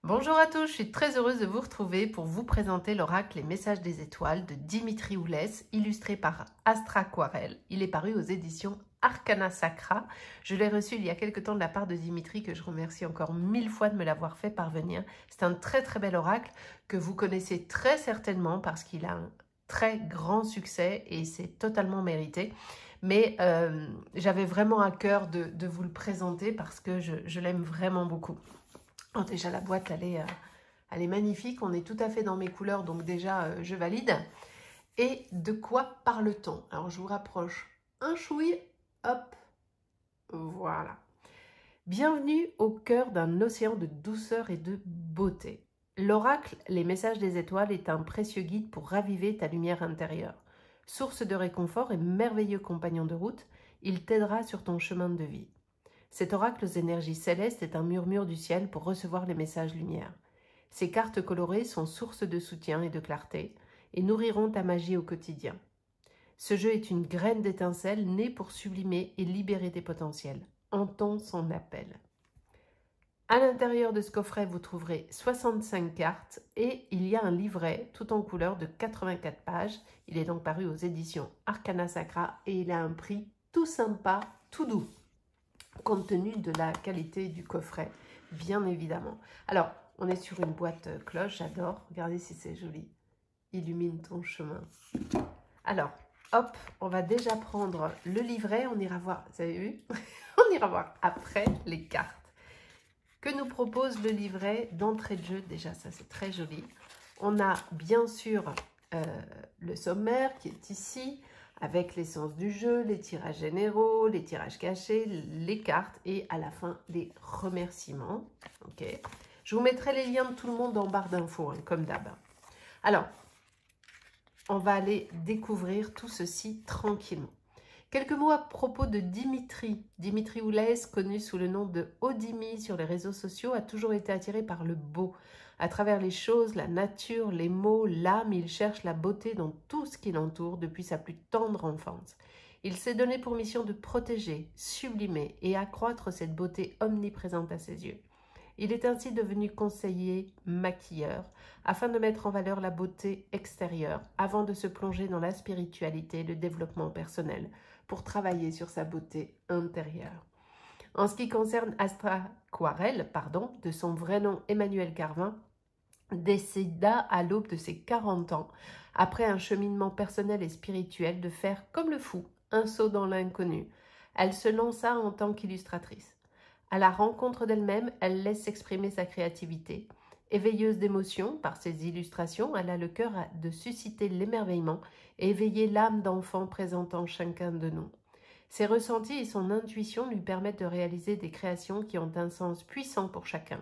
Bonjour à tous, je suis très heureuse de vous retrouver pour vous présenter l'oracle Les Messages des Étoiles de Dimitri Oulès, illustré par Astra Aquarelle. Il est paru aux éditions Arcana Sacra. Je l'ai reçu il y a quelque temps de la part de Dimitri, que je remercie encore 1000 fois de me l'avoir fait parvenir. C'est un très très bel oracle que vous connaissez très certainement parce qu'il a un très grand succès et c'est totalement mérité. Mais j'avais vraiment à cœur de vous le présenter parce que je l'aime vraiment beaucoup. Oh, déjà, la boîte, elle est magnifique. On est tout à fait dans mes couleurs, donc déjà, je valide. Et de quoi parle-t-on? Alors, je vous rapproche un chouille. Hop, voilà. Bienvenue au cœur d'un océan de douceur et de beauté. L'oracle, les messages des étoiles, est un précieux guide pour raviver ta lumière intérieure. Source de réconfort et merveilleux compagnon de route, il t'aidera sur ton chemin de vie. Cet oracle aux énergies célestes est un murmure du ciel pour recevoir les messages lumière. Ces cartes colorées sont source de soutien et de clarté et nourriront ta magie au quotidien. Ce jeu est une graine d'étincelle née pour sublimer et libérer tes potentiels. Entends son appel. À l'intérieur de ce coffret, vous trouverez 65 cartes et il y a un livret tout en couleur de 84 pages. Il est donc paru aux éditions Arcana Sacra et il a un prix tout sympa, tout doux, compte tenu de la qualité du coffret, bien évidemment. Alors, on est sur une boîte cloche, j'adore. Regardez si c'est joli. Illumine ton chemin. Alors, hop, on va déjà prendre le livret. On ira voir, vous avez vu? On ira voir après les cartes. Que nous propose le livret d'entrée de jeu? Déjà, ça c'est très joli. On a bien sûr le sommaire qui est ici, avec l'essence du jeu, les tirages généraux, les tirages cachés, les cartes et à la fin les remerciements. Ok. Je vous mettrai les liens de tout le monde en barre d'infos, hein, comme d'hab. Alors, on va aller découvrir tout ceci tranquillement. Quelques mots à propos de Dimitri. Dimitri Oulès, connu sous le nom de Odimi sur les réseaux sociaux, a toujours été attiré par le beau. À travers les choses, la nature, les mots, l'âme, il cherche la beauté dans tout ce qui l'entoure depuis sa plus tendre enfance. Il s'est donné pour mission de protéger, sublimer et accroître cette beauté omniprésente à ses yeux. Il est ainsi devenu conseiller maquilleur afin de mettre en valeur la beauté extérieure avant de se plonger dans la spiritualité et le développement personnel pour travailler sur sa beauté intérieure. En ce qui concerne Astra Aquarelle, de son vrai nom Emmanuel Carvin, décida à l'aube de ses 40 ans, après un cheminement personnel et spirituel, de faire comme le fou, un saut dans l'inconnu. Elle se lança en tant qu'illustratrice. À la rencontre d'elle-même, elle laisse s'exprimer sa créativité. Éveilleuse d'émotions par ses illustrations, elle a le cœur de susciter l'émerveillement et éveiller l'âme d'enfant présente en chacun de nous. Ses ressentis et son intuition lui permettent de réaliser des créations qui ont un sens puissant pour chacun.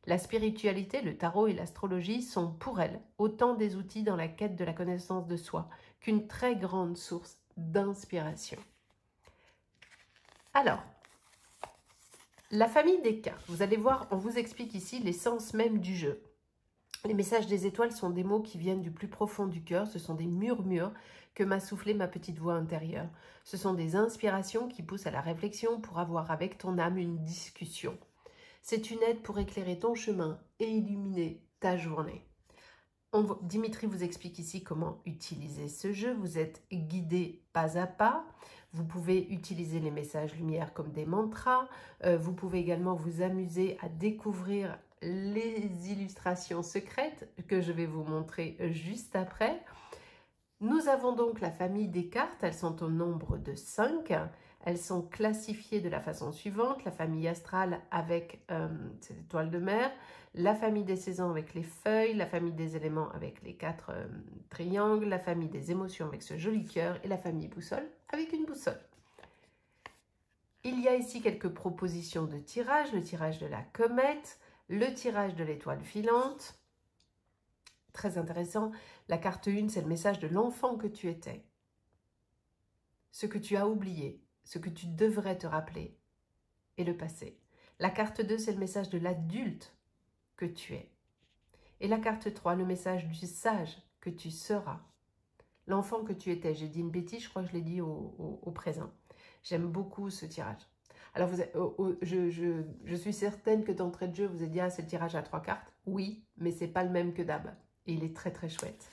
La spiritualité, le tarot et l'astrologie sont pour elle autant des outils dans la quête de la connaissance de soi qu'une très grande source d'inspiration. Alors, la famille des cartes. Vous allez voir, on vous explique ici l'essence même du jeu. Les messages des étoiles sont des mots qui viennent du plus profond du cœur. Ce sont des murmures que m'a soufflé ma petite voix intérieure. Ce sont des inspirations qui poussent à la réflexion pour avoir avec ton âme une discussion. C'est une aide pour éclairer ton chemin et illuminer ta journée. Dimitri vous explique ici comment utiliser ce jeu. Vous êtes guidé pas à pas. Vous pouvez utiliser les messages lumière comme des mantras. Vous pouvez également vous amuser à découvrir les illustrations secrètes que je vais vous montrer juste après. Nous avons donc la famille des cartes. Elles sont au nombre de 5. Elles sont classifiées de la façon suivante. La famille astrale avec ces étoiles de mer, la famille des saisons avec les feuilles, la famille des éléments avec les 4 triangles, la famille des émotions avec ce joli cœur et la famille boussole avec une boussole. Il y a ici quelques propositions de tirage, le tirage de la comète, le tirage de l'étoile filante. Très intéressant, la carte 1, c'est le message de l'enfant que tu étais. Ce que tu as oublié, ce que tu devrais te rappeler et le passé. La carte 2, c'est le message de l'adulte que tu es. Et la carte 3, le message du sage que tu seras. L'enfant que tu étais. J'ai dit une bêtise, je crois que je l'ai dit au présent. J'aime beaucoup ce tirage. Alors, je suis certaine que d'entrée de jeu, vous avez dit, ah, c'est le tirage à 3 cartes. Oui, mais c'est pas le même que d'hab. Et il est très très chouette.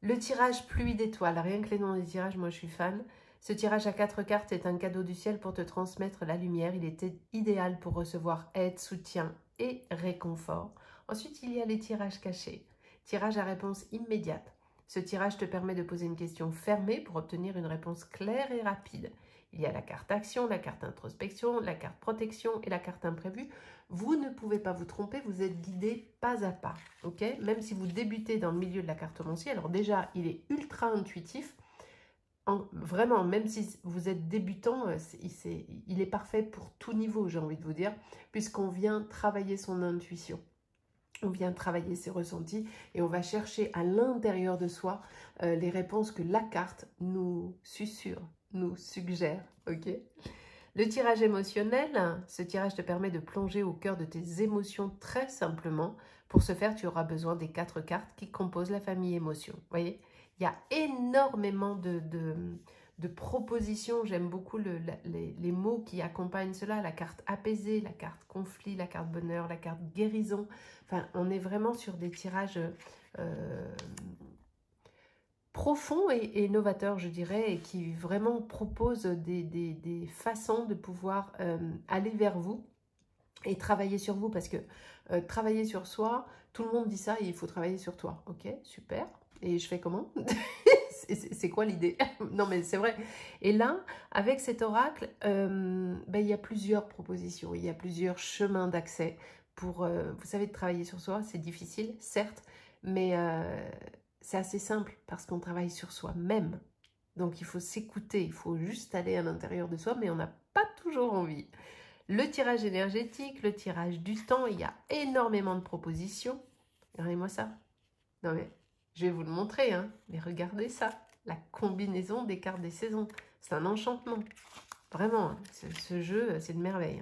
Le tirage pluie d'étoiles, rien que les noms des tirages, moi je suis fan. Ce tirage à 4 cartes est un cadeau du ciel pour te transmettre la lumière. Il était idéal pour recevoir aide, soutien et réconfort. Ensuite, il y a les tirages cachés. Tirage à réponse immédiate. Ce tirage te permet de poser une question fermée pour obtenir une réponse claire et rapide. Il y a la carte action, la carte introspection, la carte protection et la carte imprévue. Vous ne pouvez pas vous tromper, vous êtes guidé pas à pas. Ok, même si vous débutez dans le milieu de la cartomancie, alors déjà, il est ultra intuitif. Vraiment, même si vous êtes débutant, il est parfait pour tout niveau, j'ai envie de vous dire, puisqu'on vient travailler son intuition. On vient travailler ses ressentis et on va chercher à l'intérieur de soi les réponses que la carte nous susurre, nous suggère. Ok. Le tirage émotionnel, ce tirage te permet de plonger au cœur de tes émotions très simplement. Pour ce faire, tu auras besoin des 4 cartes qui composent la famille émotion. Vous voyez, il y a énormément de propositions. J'aime beaucoup les mots qui accompagnent cela. La carte apaisée, la carte conflit, la carte bonheur, la carte guérison. Enfin, on est vraiment sur des tirages profonds et novateurs, je dirais, et qui vraiment proposent des façons de pouvoir aller vers vous et travailler sur vous. Parce que travailler sur soi, tout le monde dit ça, et il faut travailler sur toi. Ok, super. Et je fais comment? C'est quoi l'idée? Non, mais c'est vrai. Et là, avec cet oracle, il y a plusieurs propositions, il y a plusieurs chemins d'accès pour, vous savez, de travailler sur soi. C'est difficile, certes, mais c'est assez simple parce qu'on travaille sur soi-même. Donc, il faut s'écouter, il faut juste aller à l'intérieur de soi, mais on n'a pas toujours envie. Le tirage énergétique, le tirage du temps, il y a énormément de propositions. Regardez-moi ça. Non mais, je vais vous le montrer, hein, mais regardez ça. La combinaison des cartes des saisons. C'est un enchantement. Vraiment, hein, ce jeu, c'est une merveille.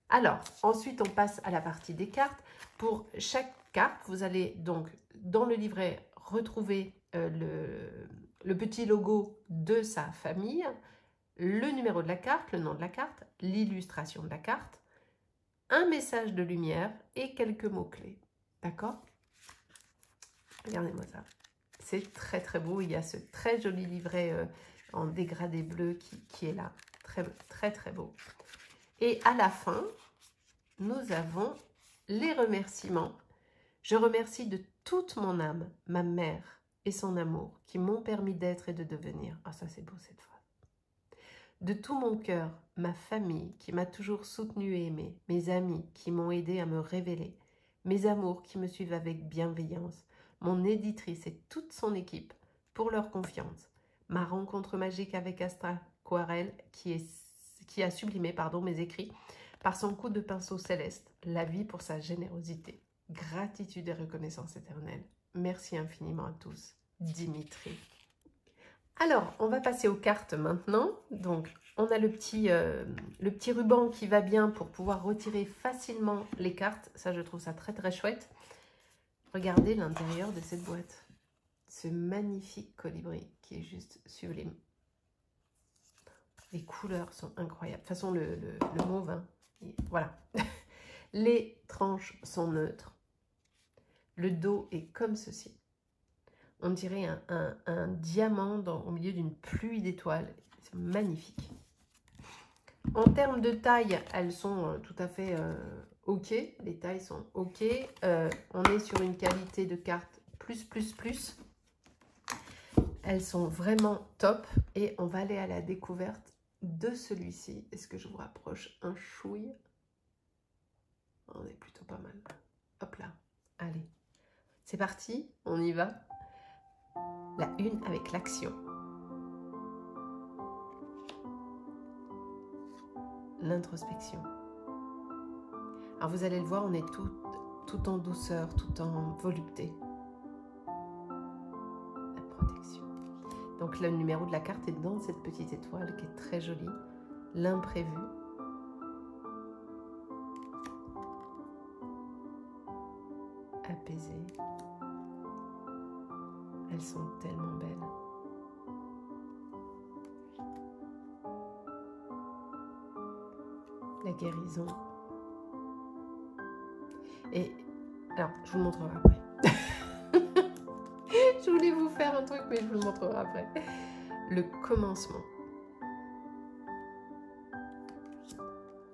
Alors, ensuite, on passe à la partie des cartes. Pour chaque carte, vous allez donc, dans le livret, retrouver le petit logo de sa famille, le numéro de la carte, le nom de la carte, l'illustration de la carte, un message de lumière et quelques mots-clés. D'accord? Regardez-moi ça. C'est très très beau. Il y a ce très joli livret en dégradé bleu qui est là. Très très très beau. Et à la fin, nous avons les remerciements. Je remercie de toute mon âme, ma mère et son amour qui m'ont permis d'être et de devenir. Ah, ça c'est beau cette phrase. De tout mon cœur, ma famille qui m'a toujours soutenue et aimée, mes amis qui m'ont aidé à me révéler, mes amours qui me suivent avec bienveillance, mon éditrice et toute son équipe pour leur confiance, ma rencontre magique avec Astra Aquarelle qui a sublimé mes écrits par son coup de pinceau céleste, la vie pour sa générosité. Gratitude et reconnaissance éternelle. Merci infiniment à tous. Dimitri. Alors, on va passer aux cartes maintenant. Donc, on a le petit ruban qui va bien pour pouvoir retirer facilement les cartes. Ça, je trouve ça très très chouette. Regardez l'intérieur de cette boîte. Ce magnifique colibri qui est juste sublime. Les couleurs sont incroyables. De toute façon, le mauve, hein, voilà. Les tranches sont neutres. Le dos est comme ceci. On dirait un diamant au milieu d'une pluie d'étoiles. C'est magnifique. En termes de taille, elles sont tout à fait OK. Les tailles sont OK. On est sur une qualité de carte plus. Elles sont vraiment top. Et on va aller à la découverte de celui-ci. Est-ce que je vous rapproche un chouille? On est plutôt pas mal. Hop là. Allez. C'est parti. On y va. La une avec l'action. L'introspection. Alors vous allez le voir, on est tout en douceur, tout en volupté. La protection. Donc le numéro de la carte est dans cette petite étoile qui est très jolie. L'imprévu. Apaisé. Elles sont tellement belles. La guérison. Et alors, je vous le montrerai après. Je voulais vous faire un truc, mais je vous le montrerai après. Le commencement.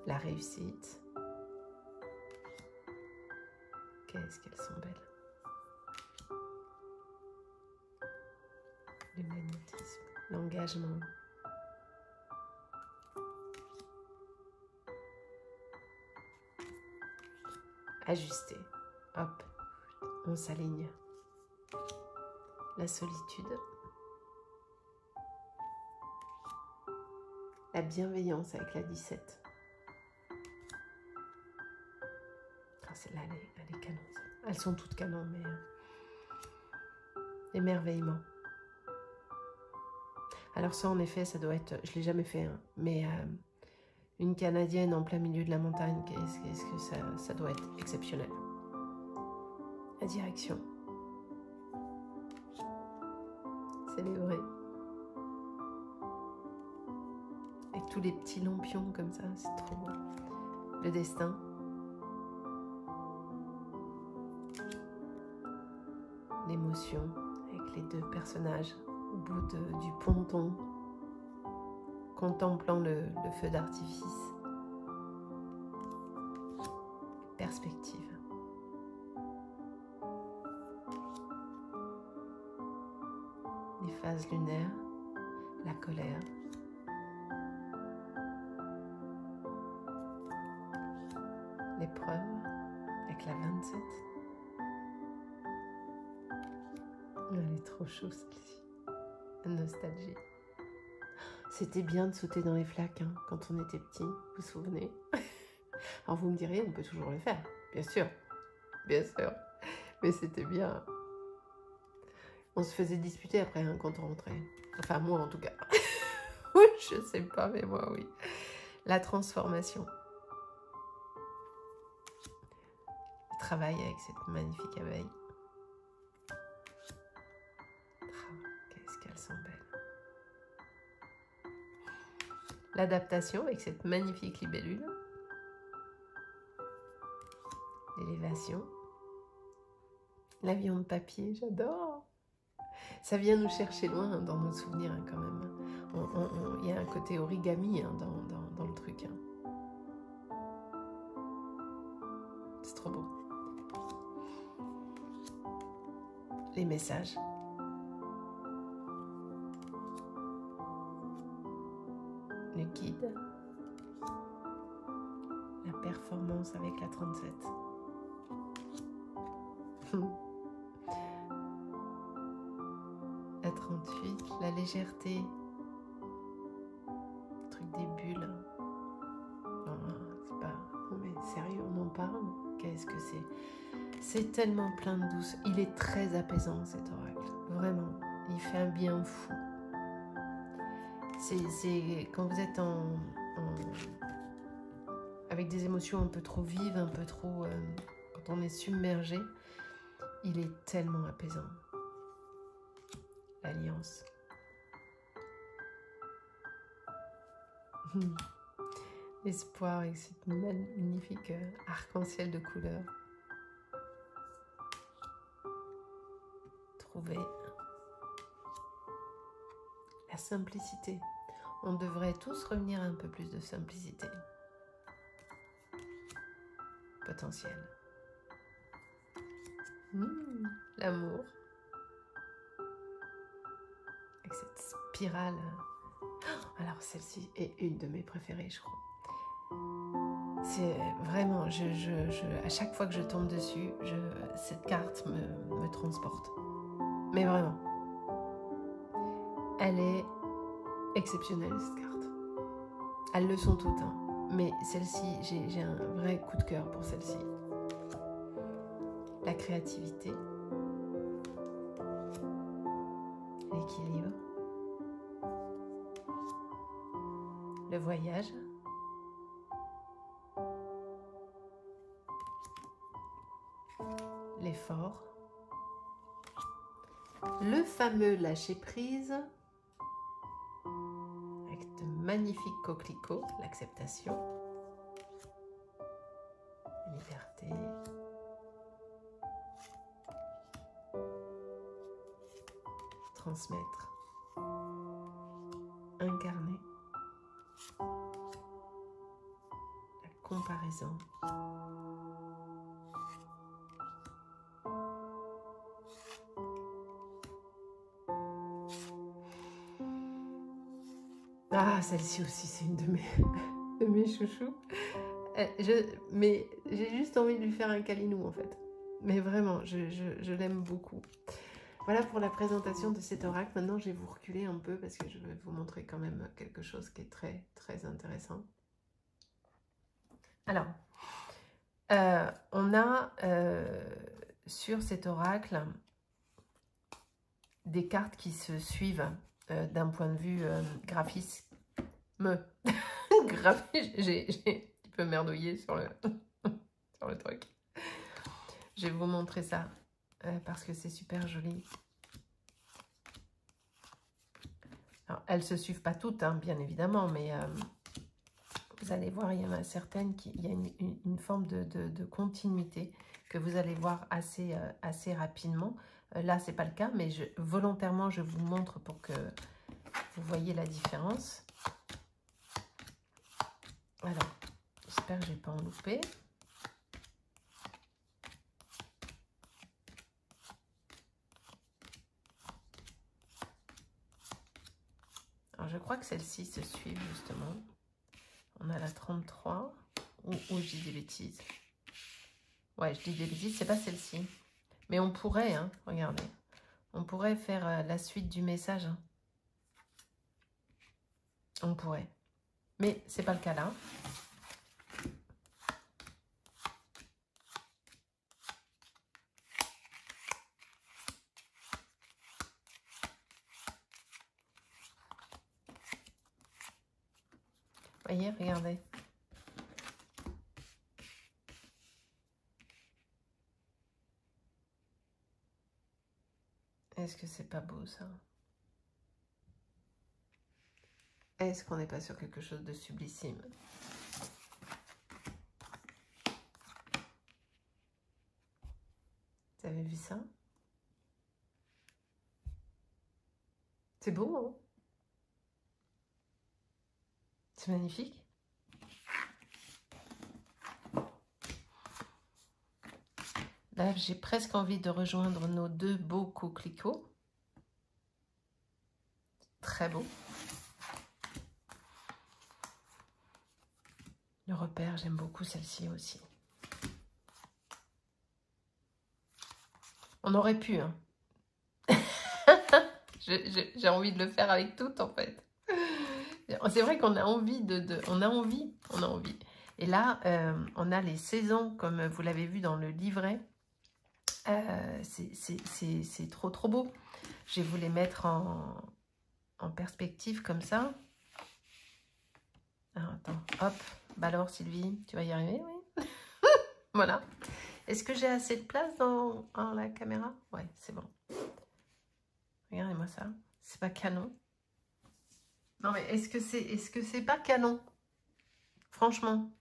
La réussite. Qu'est-ce qu'elles sont belles. Le magnétisme, l'engagement. Ajuster. Hop, on s'aligne. La solitude. La bienveillance avec la 17. Ah, celle-là, elle est canon. Elles sont toutes canon, mais... Émerveillement. Alors ça, en effet, ça doit être... Je ne l'ai jamais fait, hein, mais une Canadienne en plein milieu de la montagne, qu'est-ce que ça doit être exceptionnel. La direction. Célébrer. Avec tous les petits lampions comme ça, c'est trop beau. Le destin. L'émotion avec les deux personnages au bout du ponton, contemplant le feu d'artifice. Perspective. Les phases lunaires, la colère. L'épreuve avec la 27. Elle est trop chou celle-ci. La nostalgie. C'était bien de sauter dans les flaques hein, quand on était petit, vous vous souvenez? Alors vous me direz, on peut toujours le faire, bien sûr, mais c'était bien. On se faisait disputer après hein, quand on rentrait. Enfin moi en tout cas. Je sais pas, mais moi oui. La transformation. Le travail avec cette magnifique abeille. Qu'est-ce qu'elles sont belles. L'adaptation avec cette magnifique libellule. L'élévation. L'avion de papier, j'adore. Ça vient nous chercher loin hein, dans nos souvenirs hein, quand même. Il y a un côté origami hein, dans le truc. Hein. C'est trop beau. Les messages. Le guide. La performance avec la 37. La 38, la légèreté. Le truc des bulles. Non, c'est pas... Non mais sérieux, on en parle? Qu'est-ce que c'est? C'est tellement plein de douce. Il est très apaisant cet oracle. Vraiment, il fait un bien fou. C'est quand vous êtes avec des émotions un peu trop vives, un peu trop... quand on est submergé, il est tellement apaisant. L'alliance. L'espoir avec cette magnifique arc-en-ciel de couleurs. Trouver la simplicité. On devrait tous revenir à un peu plus de simplicité. Potentiel. L'amour. Avec cette spirale. Alors celle-ci est une de mes préférées, je crois. C'est vraiment, à chaque fois que je tombe dessus, cette carte me transporte. Mais vraiment. Elle est exceptionnelle, cette carte. Elles le sont toutes, hein. Mais celle-ci, j'ai un vrai coup de cœur pour celle-ci. La créativité. L'équilibre. Le voyage. L'effort. Le fameux lâcher-prise. Avec de magnifiques coquelicots. L'acceptation. La liberté. transmettre, incarner la comparaison. Ah, celle-ci aussi, c'est une de mes chouchous. Mais j'ai juste envie de lui faire un câlinou, en fait. Mais vraiment, je l'aime beaucoup. Voilà pour la présentation de cet oracle. Maintenant, je vais vous reculer un peu parce que je vais vous montrer quand même quelque chose qui est très, très intéressant. Alors, on a sur cet oracle des cartes qui se suivent d'un point de vue graphisme. J'ai un petit peu merdouillé sur le, sur le truc. Je vais vous montrer ça parce que c'est super joli. Alors, elles ne se suivent pas toutes, hein, bien évidemment, mais vous allez voir, il y en a certaines il y a une forme de continuité que vous allez voir assez rapidement. Là, ce n'est pas le cas, mais volontairement, je vous montre pour que vous voyez la différence. Alors, j'espère que je n'ai pas en loupé. Alors, je crois que celles-ci se suivent justement. On a la 33, ou je dis des bêtises. Ouais, je dis des bêtises, c'est pas celle-ci. Mais on pourrait, hein, regardez. On pourrait faire la suite du message. Hein. On pourrait. Mais c'est pas le cas là. Voyez, regardez. Est-ce que c'est pas beau ça? Est-ce qu'on n'est pas sur quelque chose de sublissime? Vous avez vu ça? C'est beau, hein? C'est magnifique. Là, j'ai presque envie de rejoindre nos deux beaux coquelicots. Très beau. Le repère, j'aime beaucoup celle-ci aussi. On aurait pu, hein. J'ai envie de le faire avec toutes, en fait. C'est vrai qu'on a envie on a envie. Et là, on a les saisons, comme vous l'avez vu dans le livret. C'est trop, trop beau. Je vais vous les mettre en perspective, comme ça. Alors, attends, hop. Bah alors, Sylvie, tu vas y arriver, oui. Voilà. Est-ce que j'ai assez de place dans la caméra? Ouais, c'est bon. Regardez-moi ça. C'est pas canon. Non, mais est-ce que c'est pas canon? Franchement.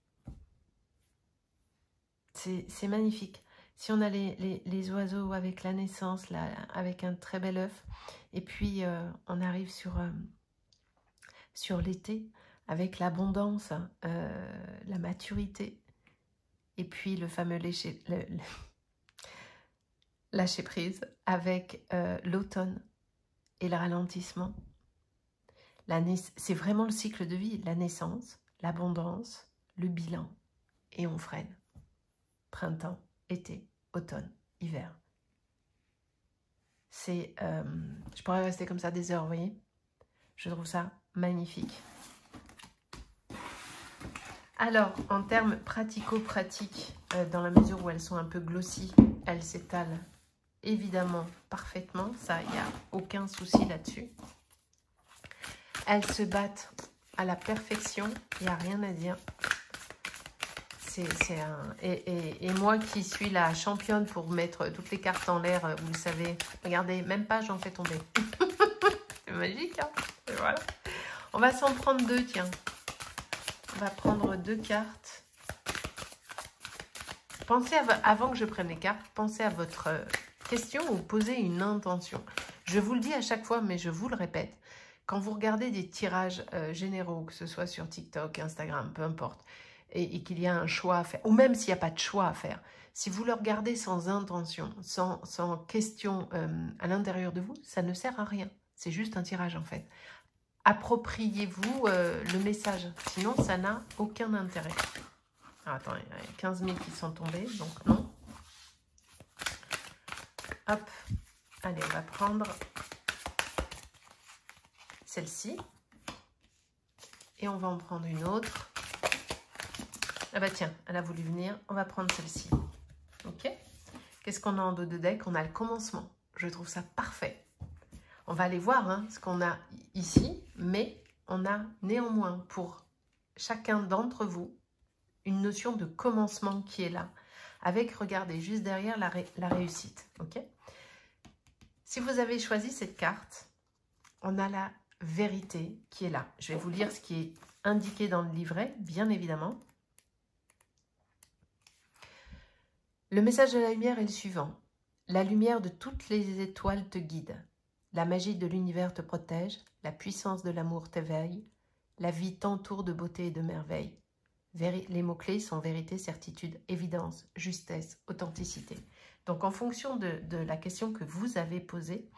C'est magnifique. Si on a les oiseaux avec la naissance, là, avec un très bel œuf, et puis on arrive sur l'été, avec l'abondance, la maturité, et puis le fameux lâcher prise, avec l'automne et le ralentissement. C'est vraiment le cycle de vie, la naissance, l'abondance, le bilan, et on freine. Printemps, été, automne, hiver. Je pourrais rester comme ça des heures, vous voyez. Je trouve ça magnifique. Alors, en termes pratico-pratiques, dans la mesure où elles sont un peu glossy, elles s'étalent évidemment parfaitement. Ça, il n'y a aucun souci là-dessus. Elles se battent à la perfection, il n'y a rien à dire. Et moi qui suis la championne pour mettre toutes les cartes en l'air, vous le savez, regardez, même pas j'en fais tomber. C'est magique, hein? Et voilà. On va s'en prendre deux, tiens. On va prendre deux cartes. Pensez avant que je prenne les cartes, pensez à votre question ou posez une intention. Je vous le dis à chaque fois, mais je vous le répète. Quand vous regardez des tirages généraux, que ce soit sur TikTok, Instagram, peu importe, et qu'il y a un choix à faire, ou même s'il n'y a pas de choix à faire, si vous le regardez sans intention, sans question à l'intérieur de vous, ça ne sert à rien. C'est juste un tirage en fait. Appropriez-vous le message, sinon ça n'a aucun intérêt. Alors, attendez, il y a 15 000 qui sont tombés, donc non. Hop, allez, on va prendre celle-ci. Et on va en prendre une autre. Ah bah tiens, elle a voulu venir. On va prendre celle-ci. Ok. Qu'est-ce qu'on a en dos de deck? On a le commencement. Je trouve ça parfait. On va aller voir hein, ce qu'on a ici. Mais on a néanmoins pour chacun d'entre vous une notion de commencement qui est là. Avec, regardez, juste derrière la réussite. Ok. Si vous avez choisi cette carte, on a la vérité qui est là. Je vais vous lire ce qui est indiqué dans le livret, bien évidemment. Le message de la lumière est le suivant. La lumière de toutes les étoiles te guide. La magie de l'univers te protège. La puissance de l'amour t'éveille. La vie t'entoure de beauté et de merveille. Les mots-clés sont vérité, certitude, évidence, justesse, authenticité. Donc, en fonction de la question que vous avez posée,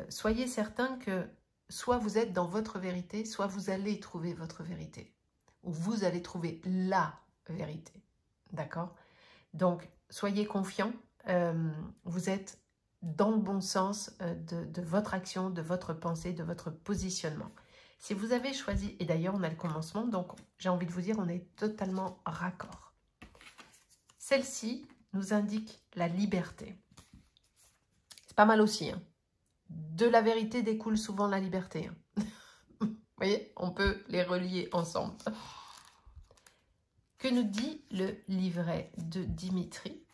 soyez certain que soit vous êtes dans votre vérité, soit vous allez trouver votre vérité. Ou vous allez trouver la vérité. D'accord? Donc, soyez confiants. Vous êtes dans le bon sens de votre action, de votre pensée, de votre positionnement. Si vous avez choisi, et d'ailleurs on a le commencement, donc j'ai envie de vous dire, on est totalement raccord. Celle-ci nous indique la liberté. C'est pas mal aussi, hein. De la vérité découle souvent la liberté. Hein. Vous voyez, on peut les relier ensemble. Que nous dit le livret de Dimitri?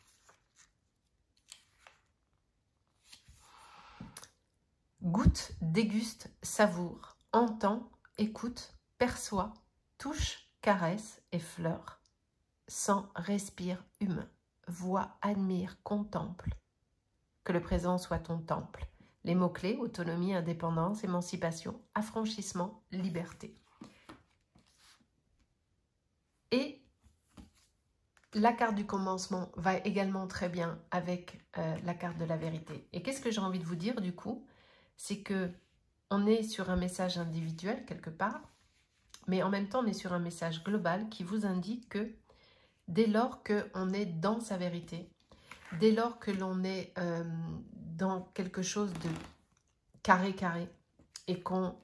Goûte, déguste, savoure, entend, écoute, perçoit, touche, caresse, effleure, sent, respire, hume, voit, admire, contemple. Que le présent soit ton temple. Les mots-clés, autonomie, indépendance, émancipation, affranchissement, liberté. Et la carte du commencement va également très bien avec la carte de la vérité. Et qu'est-ce que j'ai envie de vous dire du coup? C'est que on est sur un message individuel quelque part, mais en même temps on est sur un message global qui vous indique que dès lors qu'on est dans sa vérité, dès lors que l'on est dans quelque chose de carré et qu'on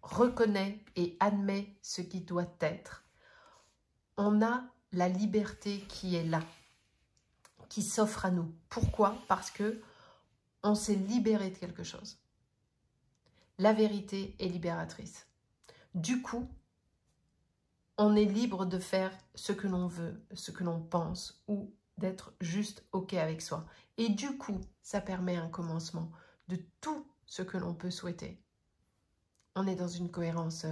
reconnaît et admet ce qui doit être, on a la liberté qui est là, qui s'offre à nous. Pourquoi? Parce que on s'est libéré de quelque chose. La vérité est libératrice. Du coup, on est libre de faire ce que l'on veut, ce que l'on pense, ou d'être juste OK avec soi. Et du coup, ça permet un commencement de tout ce que l'on peut souhaiter. On est dans une cohérence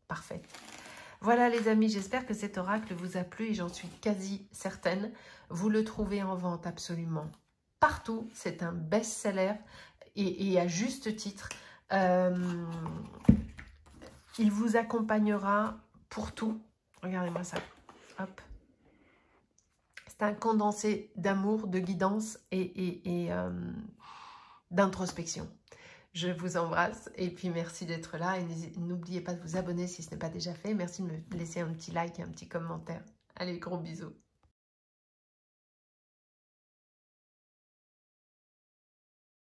parfaite. Voilà les amis, j'espère que cet oracle vous a plu et j'en suis quasi certaine. Vous le trouvez en vente absolument partout. C'est un best-seller et à juste titre. Il vous accompagnera pour tout. Regardez-moi ça. Hop. C'est un condensé d'amour, de guidance et d'introspection. Je vous embrasse et puis merci d'être là. Et n'oubliez pas de vous abonner si ce n'est pas déjà fait. Merci de me laisser un petit like et un petit commentaire. Allez, gros bisous.